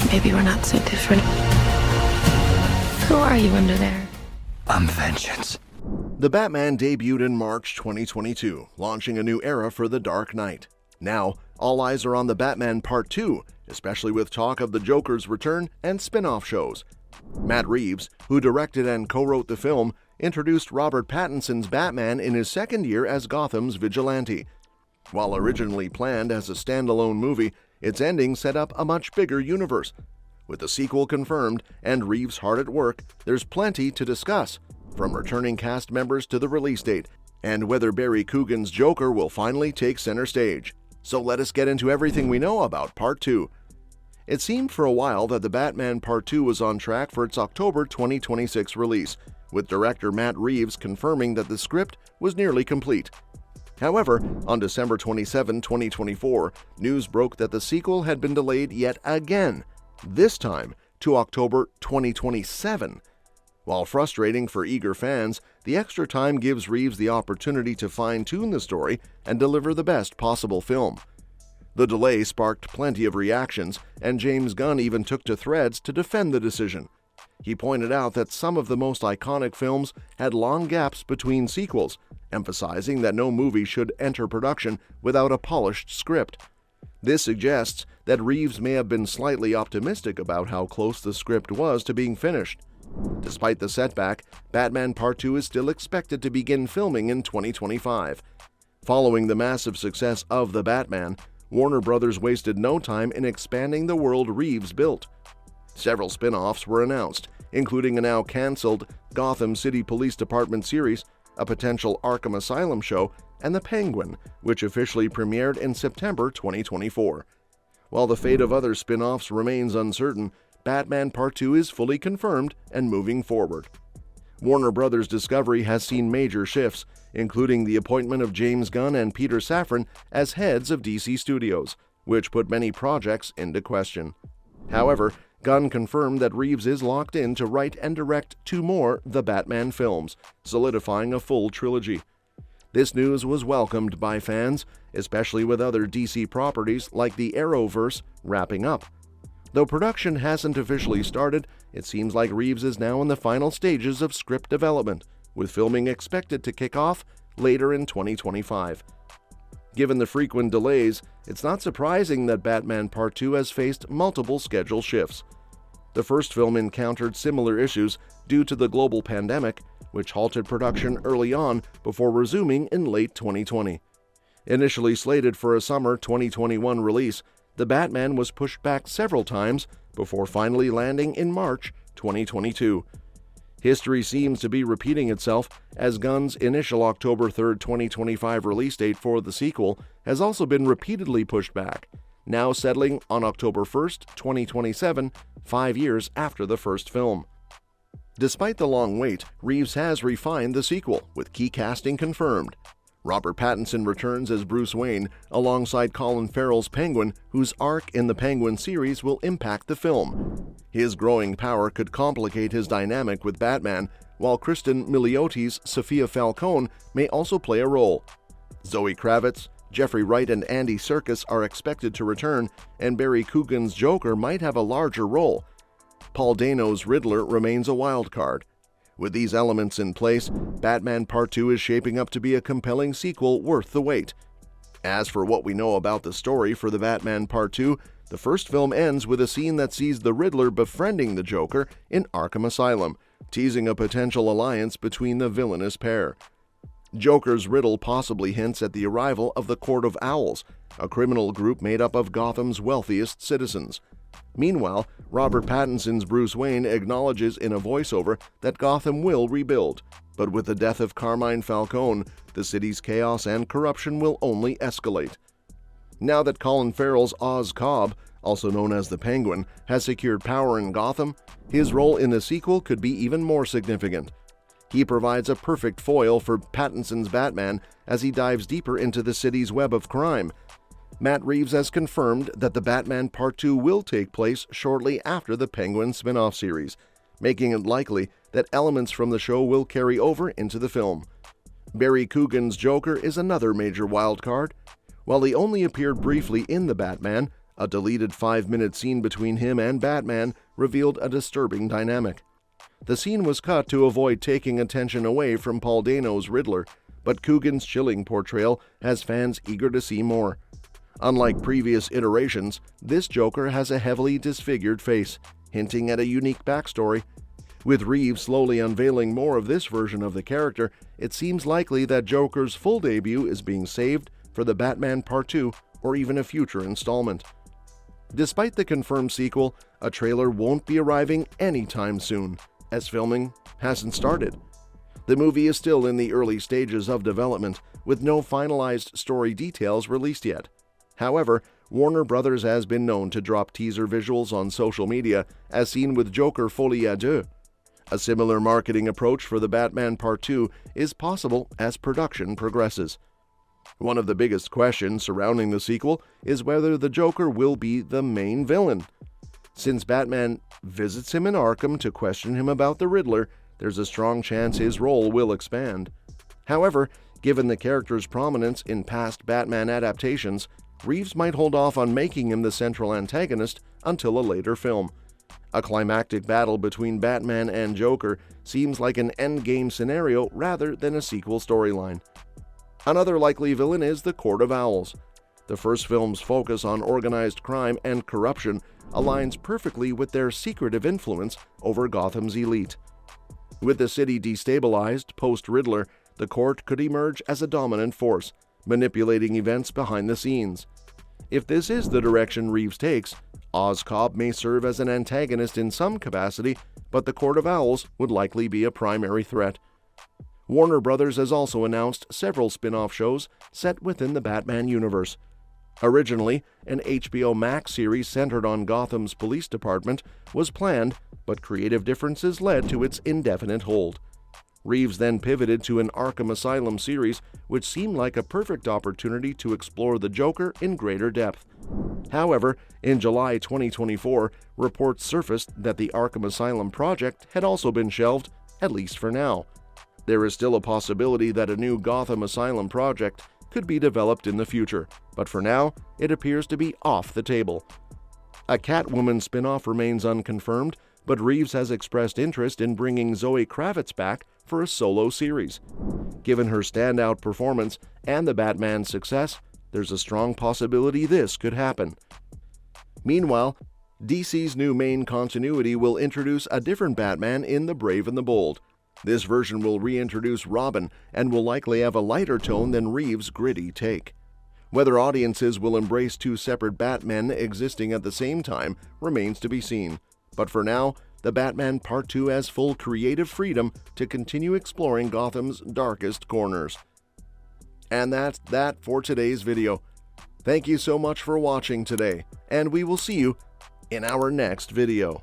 Maybe we're not so different. Who are you under there? I'm vengeance. The Batman debuted in March 2022, launching a new era for The Dark Knight. Now, all eyes are on The Batman Part 2, especially with talk of the Joker's return and spin-off shows. Matt Reeves, who directed and co-wrote the film, introduced Robert Pattinson's Batman in his second year as Gotham's vigilante. While originally planned as a standalone movie, its ending set up a much bigger universe. With the sequel confirmed and Reeves hard at work, there's plenty to discuss, from returning cast members to the release date, and whether Barry Coogan's Joker will finally take center stage. So let us get into everything we know about Part 2. It seemed for a while that The Batman Part 2 was on track for its October 2026 release, with director Matt Reeves confirming that the script was nearly complete. However, on December 27, 2024, news broke that the sequel had been delayed yet again, this time to October 2027. While frustrating for eager fans, the extra time gives Reeves the opportunity to fine-tune the story and deliver the best possible film. The delay sparked plenty of reactions, and James Gunn even took to threads to defend the decision. He pointed out that some of the most iconic films had long gaps between sequels, emphasizing that no movie should enter production without a polished script. This suggests that Reeves may have been slightly optimistic about how close the script was to being finished. Despite the setback, Batman Part 2 is still expected to begin filming in 2025. Following the massive success of The Batman, Warner Bros. Wasted no time in expanding the world Reeves built. Several spin-offs were announced, including a now canceled Gotham City Police Department series, a potential Arkham Asylum show, and The Penguin, which officially premiered in September 2024. While the fate of other spin-offs remains uncertain, Batman Part 2 is fully confirmed and moving forward. Warner Bros. Discovery has seen major shifts, including the appointment of James Gunn and Peter Safran as heads of DC Studios, which put many projects into question. However, Gunn confirmed that Reeves is locked in to write and direct 2 more The Batman films, solidifying a full trilogy. This news was welcomed by fans, especially with other DC properties like the Arrowverse wrapping up. Though production hasn't officially started, it seems like Reeves is now in the final stages of script development, with filming expected to kick off later in 2025. Given the frequent delays, it's not surprising that Batman Part 2 has faced multiple schedule shifts. The first film encountered similar issues due to the global pandemic, which halted production early on before resuming in late 2020. Initially slated for a summer 2021 release, The Batman was pushed back several times before finally landing in March 2022. History seems to be repeating itself, as Gunn's initial October 3, 2025 release date for the sequel has also been repeatedly pushed back, now settling on October 1, 2027, 5 years after the first film. Despite the long wait, Reeves has refined the sequel, with key casting confirmed. Robert Pattinson returns as Bruce Wayne, alongside Colin Farrell's Penguin, whose arc in the Penguin series will impact the film. His growing power could complicate his dynamic with Batman, while Kristen Miliotti's Sophia Falcone may also play a role. Zoë Kravitz, Jeffrey Wright, and Andy Serkis are expected to return, and Barry Coogan's Joker might have a larger role. Paul Dano's Riddler remains a wild card. With these elements in place, Batman Part 2 is shaping up to be a compelling sequel worth the wait. As for what we know about the story for The Batman Part 2, the first film ends with a scene that sees the Riddler befriending the Joker in Arkham Asylum, teasing a potential alliance between the villainous pair. Joker's riddle possibly hints at the arrival of the Court of Owls, a criminal group made up of Gotham's wealthiest citizens. Meanwhile, Robert Pattinson's Bruce Wayne acknowledges in a voiceover that Gotham will rebuild, but with the death of Carmine Falcone, the city's chaos and corruption will only escalate. Now that Colin Farrell's Oz Cobb, also known as the Penguin, has secured power in Gotham, his role in the sequel could be even more significant. He provides a perfect foil for Pattinson's Batman as he dives deeper into the city's web of crime. Matt Reeves has confirmed that The Batman Part 2 will take place shortly after the Penguin spin-off series, making it likely that elements from the show will carry over into the film. Barry Coogan's Joker is another major wildcard. While he only appeared briefly in The Batman, A deleted 5-minute scene between him and Batman revealed a disturbing dynamic. The scene was cut to avoid taking attention away from Paul Dano's Riddler, but Coogan's chilling portrayal has fans eager to see more. Unlike previous iterations, this Joker has a heavily disfigured face, hinting at a unique backstory. With Reeves slowly unveiling more of this version of the character, it seems likely that Joker's full debut is being saved for the Batman Part 2 or even a future installment. Despite the confirmed sequel, a trailer won't be arriving anytime soon, as filming hasn't started. The movie is still in the early stages of development, with no finalized story details released yet. However, Warner Bros. Has been known to drop teaser visuals on social media, as seen with Joker Folie à Deux. A similar marketing approach for the Batman Part 2 is possible as production progresses. One of the biggest questions surrounding the sequel is whether the Joker will be the main villain. Since Batman visits him in Arkham to question him about the Riddler, there's a strong chance his role will expand. However, given the character's prominence in past Batman adaptations, Reeves might hold off on making him the central antagonist until a later film. A climactic battle between Batman and Joker seems like an endgame scenario rather than a sequel storyline. Another likely villain is the Court of Owls. The first film's focus on organized crime and corruption aligns perfectly with their secretive influence over Gotham's elite. With the city destabilized post-Riddler, the court could emerge as a dominant force, manipulating events behind the scenes. If this is the direction Reeves takes, Oscorp may serve as an antagonist in some capacity, but the Court of Owls would likely be a primary threat. Warner Bros. Has also announced several spin-off shows set within the Batman universe. Originally, an HBO Max series centered on Gotham's police department was planned, but creative differences led to its indefinite hold. Reeves then pivoted to an Arkham Asylum series, which seemed like a perfect opportunity to explore the Joker in greater depth. However, in July 2024, reports surfaced that the Arkham Asylum project had also been shelved, at least for now. There is still a possibility that a new Gotham Asylum project could be developed in the future, but for now, it appears to be off the table. A Catwoman spin-off remains unconfirmed, but Reeves has expressed interest in bringing Zoë Kravitz back for a solo series. Given her standout performance and the Batman's success, there's a strong possibility this could happen. Meanwhile, DC's new main continuity will introduce a different Batman in The Brave and the Bold. This version will reintroduce Robin and will likely have a lighter tone than Reeves' gritty take. Whether audiences will embrace two separate Batmen existing at the same time remains to be seen. But for now, the Batman Part 2 has full creative freedom to continue exploring Gotham's darkest corners. And that's that for today's video. Thank you so much for watching today, and we will see you in our next video.